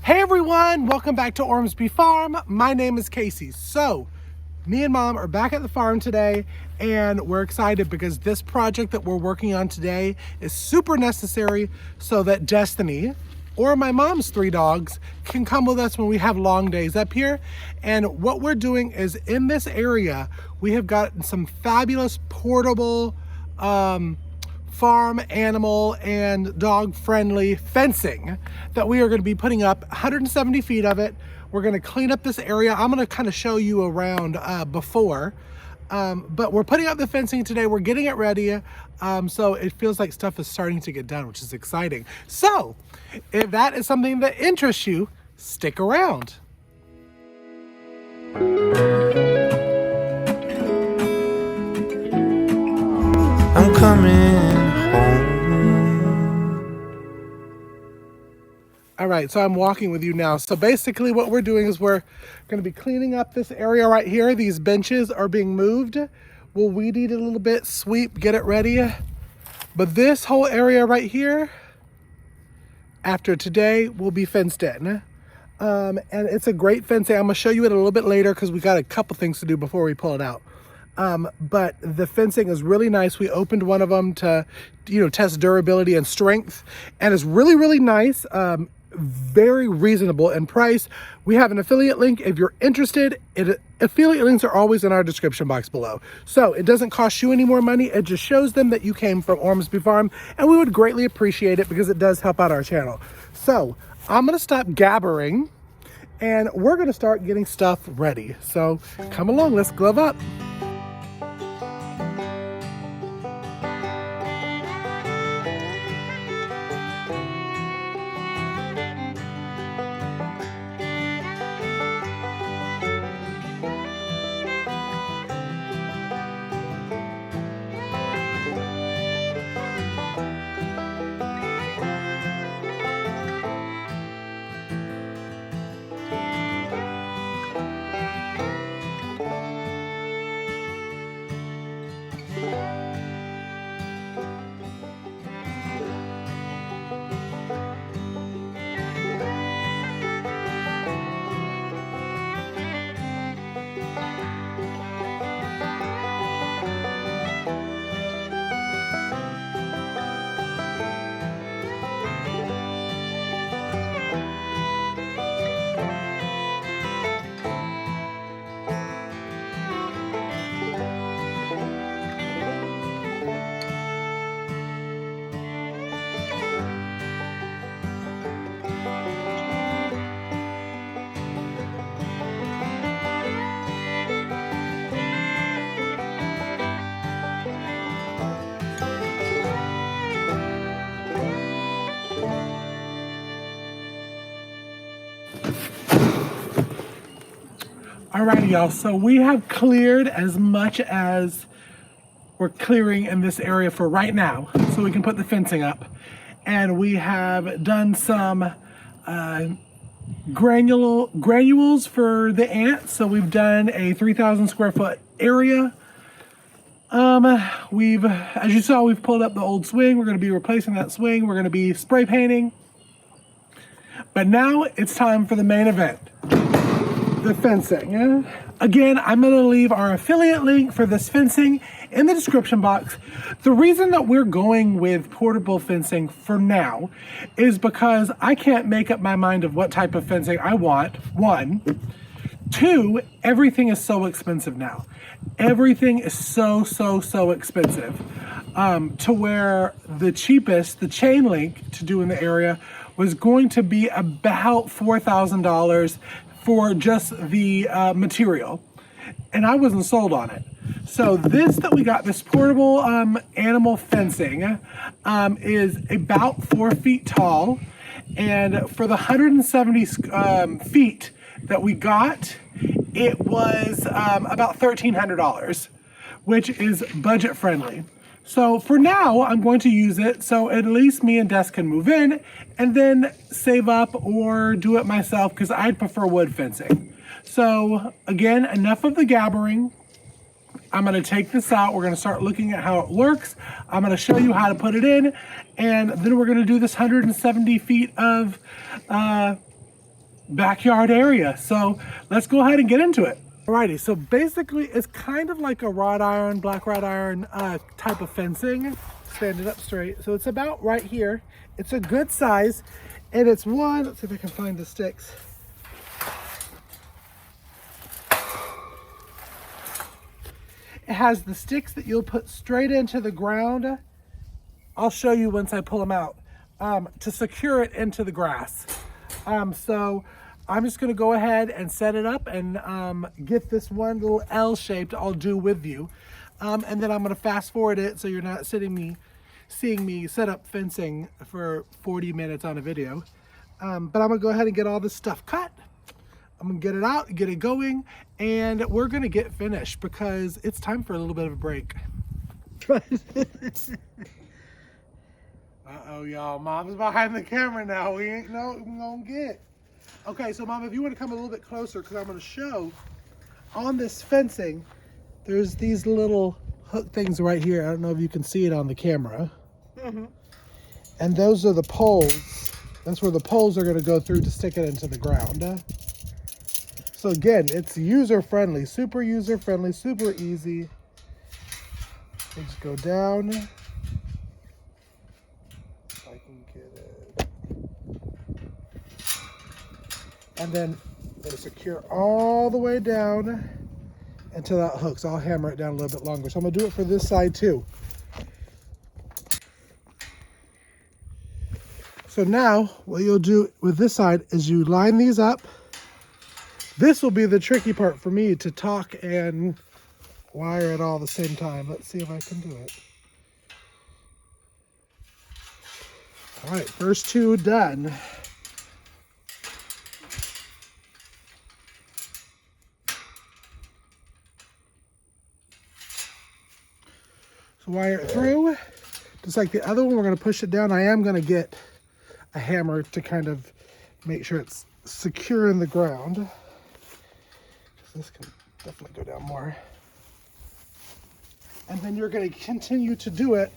Hey everyone, welcome back to Ormsby Farm. My name is Casey. So, me and Mom are back at the farm today and we're excited because this project that we're working on today is super necessary so that Destiny, or my mom's 3 dogs, can come with us when we have long days up here. And what we're doing is in this area, we have got some fabulous portable farm animal and dog friendly fencing that we are going to be putting up, 170 feet of it. We're going to clean up this area. I'm going to kind of show you around before, but we're putting up the fencing today. We're getting it ready. So it feels like stuff is starting to get done, which is exciting. So if that is something that interests you, stick around. I'm coming home. All right, so I'm walking with you now. So basically what we're doing is we're going to be cleaning up this area right here. These benches are being moved. We'll weed eat it a little bit, sweep, get it ready. But this whole area right here, after today, will be fenced in. And it's a great fencing. I'm going to show you it a little bit later because we got a couple things to do before we pull it out. But the fencing is really nice. We opened one of them to, test durability and strength, and it's really, really nice. Very reasonable in price. We have an affiliate link if you're interested. Affiliate links are always in our description box below. So it doesn't cost you any more money. It just shows them that you came from Ormsby Farm, and we would greatly appreciate it because it does help out our channel. So I'm going to stop gabbering and we're going to start getting stuff ready. So come along, let's glove up. Alrighty, y'all, so we have cleared as much as we're clearing in this area for right now so we can put the fencing up. And we have done some granules for the ants. So we've done a 3,000 square foot area. As you saw, we've pulled up the old swing. We're going to be replacing that swing. We're going to be spray painting. But now it's time for the main event. The fencing. Again, I'm going to leave our affiliate link for this fencing in the description box. The reason that we're going with portable fencing for now is because I can't make up my mind of what type of fencing I want. 1. 2, everything is so expensive now. Everything is so expensive to where the cheapest, the chain link to do in the area was going to be about $4,000 for just the material, and I wasn't sold on it. So this that we got, this portable animal fencing, is about 4 feet tall, and for the 170 feet that we got, it was about $1,300, which is budget friendly. So for now, I'm going to use it so at least me and Des can move in and then save up or do it myself because I'd prefer wood fencing. So again, enough of the gabbering. I'm going to take this out. We're going to start looking at how it works. I'm going to show you how to put it in, and then we're going to do this 170 feet of backyard area. So let's go ahead and get into it. Alrighty, so basically it's kind of like a wrought iron, black wrought iron type of fencing. Stand it up straight. So it's about right here. It's a good size, and it's one, let's see if I can find the sticks. It has the sticks that you'll put straight into the ground. I'll show you once I pull them out, to secure it into the grass. So I'm just gonna go ahead and set it up and get this one little L shaped I'll do with you. And then I'm gonna fast forward it so you're not seeing me set up fencing for 40 minutes on a video. But I'm gonna go ahead and get all this stuff cut. I'm gonna get it out, get it going, and we're gonna get finished because it's time for a little bit of a break. Uh-oh, y'all, Mom's behind the camera now. We ain't know what we're gonna get. Okay, so Mom, if you want to come a little bit closer, because I'm going to show on this fencing, there's these little hook things right here. I don't know if you can see it on the camera. And those are the poles. That's where the poles are going to go through to stick it into the ground. So again, it's user-friendly, super user-friendly, super easy. So just go down. If I can get it. And then it'll secure all the way down until that hooks. I'll hammer it down a little bit longer. So I'm gonna do it for this side too. So now what you'll do with this side is you line these up. This will be the tricky part for me to talk and wire it all at the same time. Let's see if I can do it. All right, first two done. Wire it through, just like the other one. We're going to push it down. I am going to get a hammer to kind of make sure it's secure in the ground. This can definitely go down more. And then you're going to continue to do it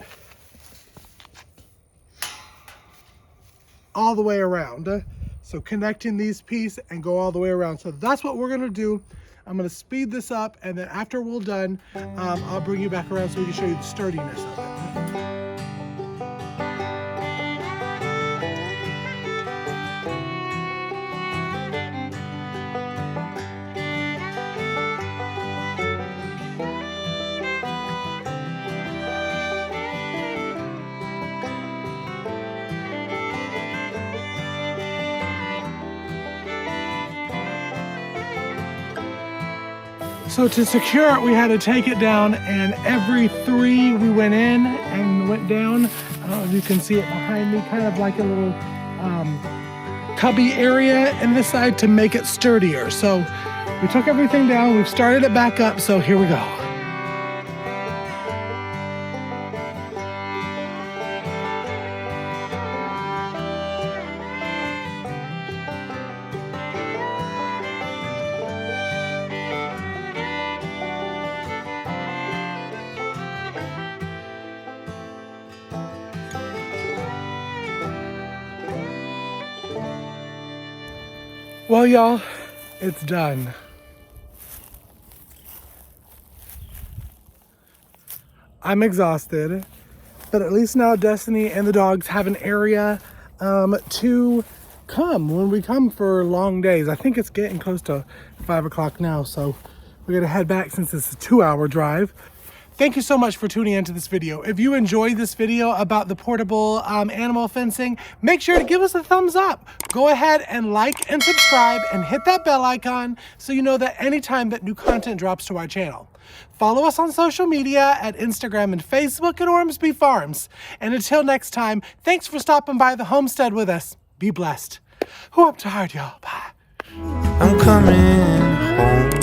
all the way around. So connecting these pieces and go all the way around. So that's what we're going to do. I'm going to speed this up, and then after we're done, I'll bring you back around so we can show you the sturdiness of it. So to secure it, we had to take it down, and every three we went in and went down. I don't know if you can see it behind me, kind of like a little cubby area in this side to make it sturdier. So we took everything down, we've started it back up, so here we go. Well, y'all, it's done. I'm exhausted, but at least now Destiny and the dogs have an area to come when we come for long days. I think it's getting close to 5 o'clock now, so we're gonna head back since it's a 2-hour drive. Thank you so much for tuning into this video. If you enjoyed this video about the portable animal fencing, make sure to give us a thumbs up. Go ahead and like and subscribe and hit that bell icon so you know that anytime that new content drops to our channel. Follow us on social media at Instagram and Facebook at Ormsby Farms. And until next time, thanks for stopping by the homestead with us. Be blessed. Oh, I'm tired, y'all. Bye. I'm coming home.